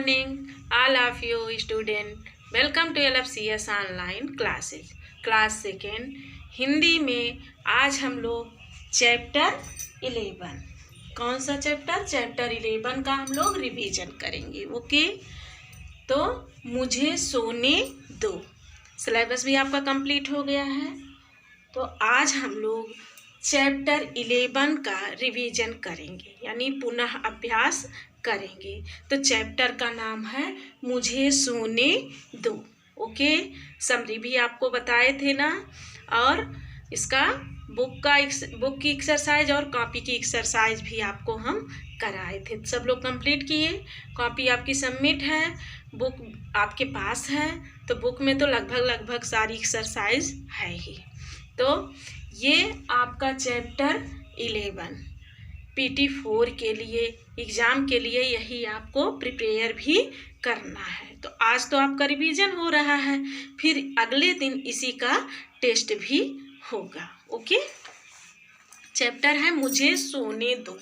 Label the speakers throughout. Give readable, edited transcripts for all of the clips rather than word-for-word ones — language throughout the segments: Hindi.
Speaker 1: morning, all of you student. Welcome to LFCS online classes class second Hindi में। आज हम लोग चैप्टर 11, कौन सा चैप्टर? चैप्टर 11 का हम लोग रिवीजन करेंगे। ओके, तो मुझे सोने दो। सिलेबस भी आपका कंप्लीट हो गया है। तो आज हम लोग चैप्टर 11 का रिवीजन करेंगे, यानी पुनः अभ्यास करेंगे। तो चैप्टर का नाम है मुझे सोने दो। ओके, समरी भी आपको बताए थे ना, और इसका बुक की एक्सरसाइज और कॉपी की एक्सरसाइज भी आपको हम कराए थे। सब लोग कंप्लीट किए। कॉपी आपकी सबमिट है, बुक आपके पास है, तो बुक में तो लगभग सारी एक्सरसाइज है ही। तो ये आपका चैप्टर 11 PT4 के लिए, एग्ज़ाम के लिए यही आपको प्रिपेयर भी करना है। तो आज तो आपका रिवीजन हो रहा है, फिर अगले दिन इसी का टेस्ट भी होगा। ओके, चैप्टर है मुझे सोने दो।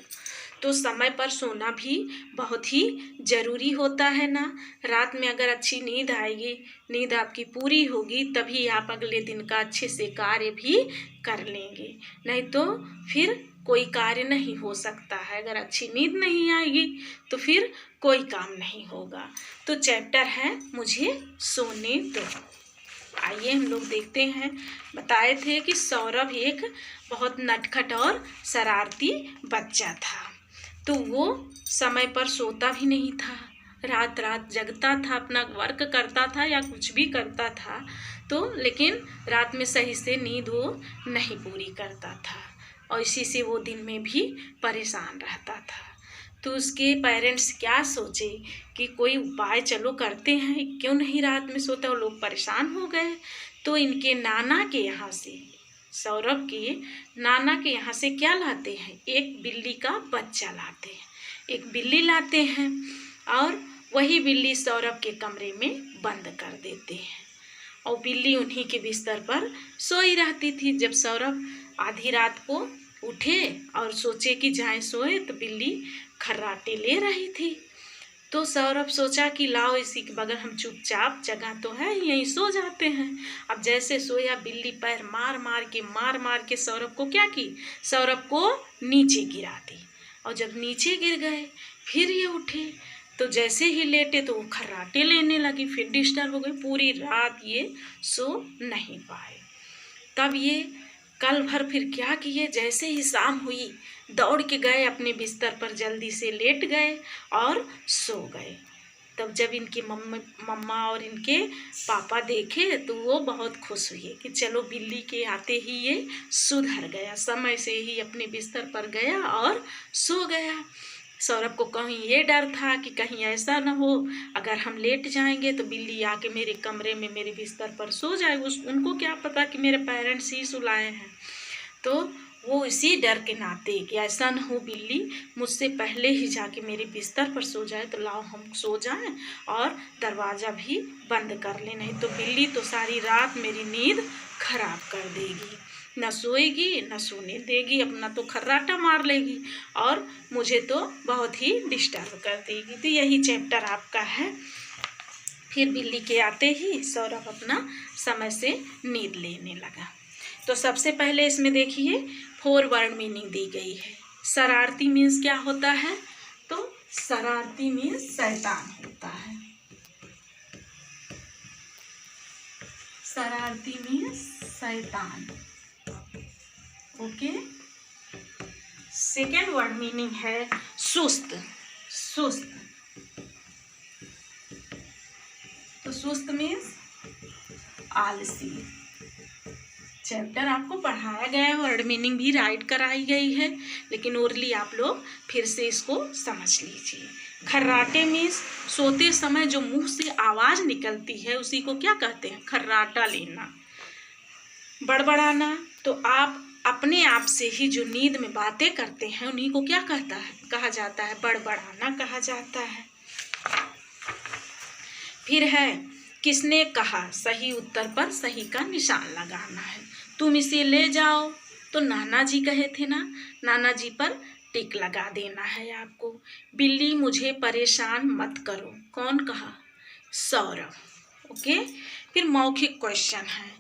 Speaker 1: तो समय पर सोना भी बहुत ही ज़रूरी होता है ना। रात में अगर अच्छी नींद आएगी, नींद आपकी पूरी होगी, तभी आप अगले दिन का अच्छे से कार्य भी कर लेंगे। नहीं तो फिर कोई कार्य नहीं हो सकता है। अगर अच्छी नींद नहीं आएगी तो फिर कोई काम नहीं होगा। तो चैप्टर है मुझे सोने दो। आइए हम लोग देखते हैं। बताए थे कि सौरभ एक बहुत नटखट और शरारती बच्चा था। तो वो समय पर सोता भी नहीं था, रात रात जगता था, अपना वर्क करता था या कुछ भी करता था, तो लेकिन रात में सही से नींद वो नहीं पूरी करता था, और इसी से वो दिन में भी परेशान रहता था। तो उसके पेरेंट्स क्या सोचे कि कोई उपाय चलो करते हैं, क्यों नहीं रात में सोता। वो लोग परेशान हो गए। तो इनके नाना के यहाँ से, सौरभ के नाना के यहाँ से क्या लाते हैं? एक बिल्ली का बच्चा लाते हैं। एक बिल्ली लाते हैं और वही बिल्ली सौरभ के कमरे में बंद कर देते हैं, और बिल्ली उन्हीं के बिस्तर पर सोई रहती थी। जब सौरभ आधी रात को उठे और सोचे कि जाए सोए, तो बिल्ली खर्राटे ले रही थी। तो सौरभ सोचा कि लाओ इसी के बगल हम चुपचाप, जगह तो है यहीं सो जाते हैं। अब जैसे सोया, बिल्ली पैर मार मार के सौरभ को क्या की? सौरभ को नीचे गिरा दी। और जब नीचे गिर गए, फिर ये उठे, तो जैसे ही लेटे तो वो खर्राटे लेने लगी। फिर डिस्टर्ब हो गई, पूरी रात ये सो नहीं पाए। तब ये कल भर फिर क्या किए, जैसे ही शाम हुई दौड़ के गए अपने बिस्तर पर, जल्दी से लेट गए और सो गए। तब जब इनकी मम्मा और इनके पापा देखे तो वो बहुत खुश हुए कि चलो बिल्ली के आते ही ये सुधर गया, समय से ही अपने बिस्तर पर गया और सो गया। सौरभ को कहीं ये डर था कि कहीं ऐसा न हो, अगर हम लेट जाएंगे तो बिल्ली आके मेरे कमरे में मेरे बिस्तर पर सो जाए। उनको क्या पता कि मेरे पेरेंट्स ही सुलाए हैं। तो वो इसी डर के नाते कि ऐसा न हो बिल्ली मुझसे पहले ही जाके मेरे बिस्तर पर सो जाए, तो लाओ हम सो जाएं और दरवाज़ा भी बंद कर ले, नहीं तो बिल्ली तो सारी रात मेरी नींद खराब कर देगी, न सोएगी न सोने देगी, अपना तो खर्राटा मार लेगी और मुझे तो बहुत ही डिस्टर्ब कर देगी। तो यही चैप्टर आपका है। फिर बिल्ली के आते ही सौरभ अपना समय से नींद लेने लगा। तो सबसे पहले इसमें देखिए 4 वर्ड मीनिंग दी गई है। शरारती मीन्स क्या होता है? तो शरारती मीन्स शैतान होता है। शरारती मीन्स शैतान। ओके, सेकेंड वर्ड मीनिंग है सुस्त। सुस्त, तो सुस्त मीन्स आलसी। चैप्टर आपको पढ़ाया गया है, वर्ड मीनिंग भी राइट कराई गई है, लेकिन ओरली आप लोग फिर से इसको समझ लीजिए। खर्राटे मीन्स सोते समय जो मुंह से आवाज़ निकलती है उसी को क्या कहते हैं? खर्राटा लेना। बड़बड़ाना, तो आप अपने आप से ही जो नींद में बातें करते हैं उन्हीं को क्या कहा जाता है? बड़बड़ाना कहा जाता है। फिर है किसने कहा, सही उत्तर पर सही का निशान लगाना है। तुम इसे ले जाओ, तो नाना जी कहे थे ना, नाना जी पर टिक लगा देना है आपको। बिल्ली मुझे परेशान मत करो, कौन कहा? सौरभ। ओके, फिर मौखिक क्वेश्चन है,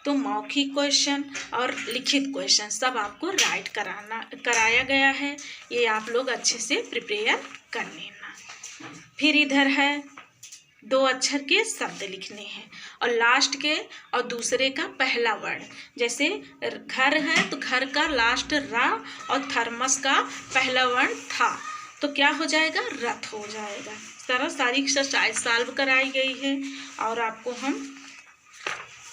Speaker 1: तो मौखिक क्वेश्चन और लिखित क्वेश्चन सब आपको राइट कराया गया है, ये आप लोग अच्छे से प्रिपेयर कर लेना। फिर इधर है 2 अक्षर के शब्द लिखने हैं और लास्ट के और दूसरे का पहला वर्ड, जैसे घर है तो घर का लास्ट रा और थर्मस का पहला वर्ड था, तो क्या हो जाएगा? रथ हो जाएगा। इस तरह सारी एक्सरसाइज सॉल्व कराई गई है और आपको हम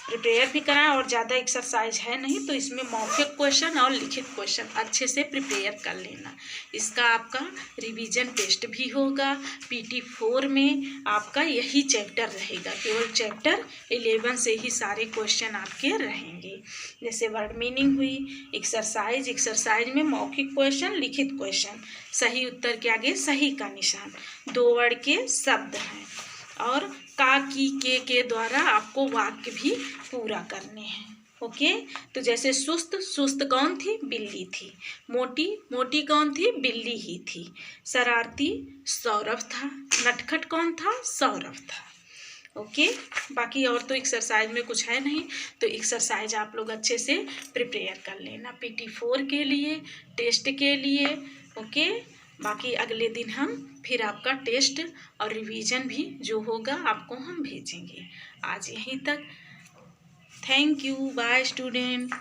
Speaker 1: प्रिपेयर भी कराएं, और ज़्यादा एक्सरसाइज है नहीं, तो इसमें मौखिक क्वेश्चन और लिखित क्वेश्चन अच्छे से प्रिपेयर कर लेना। इसका आपका रिवीजन टेस्ट भी होगा। PT4 में आपका यही चैप्टर रहेगा, केवल चैप्टर 11 से ही सारे क्वेश्चन आपके रहेंगे। जैसे वर्ड मीनिंग हुई, एक्सरसाइज में मौखिक क्वेश्चन, लिखित क्वेश्चन, सही उत्तर के आगे सही का निशान, 2 वर्ड के शब्द हैं, और का की के द्वारा आपको वाक्य भी पूरा करने हैं। ओके, तो जैसे सुस्त कौन थी? बिल्ली थी। मोटी कौन थी? बिल्ली ही थी। शरारती सौरभ था। नटखट कौन था? सौरभ था। ओके, बाकी और तो एक्सरसाइज में कुछ है नहीं, तो एक्सरसाइज आप लोग अच्छे से प्रिपेयर कर लेना PT4 के लिए, टेस्ट के लिए। ओके, बाकी अगले दिन हम फिर आपका टेस्ट और रिवीजन भी जो होगा आपको हम भेजेंगे। आज यहीं तक। Thank you, bye student.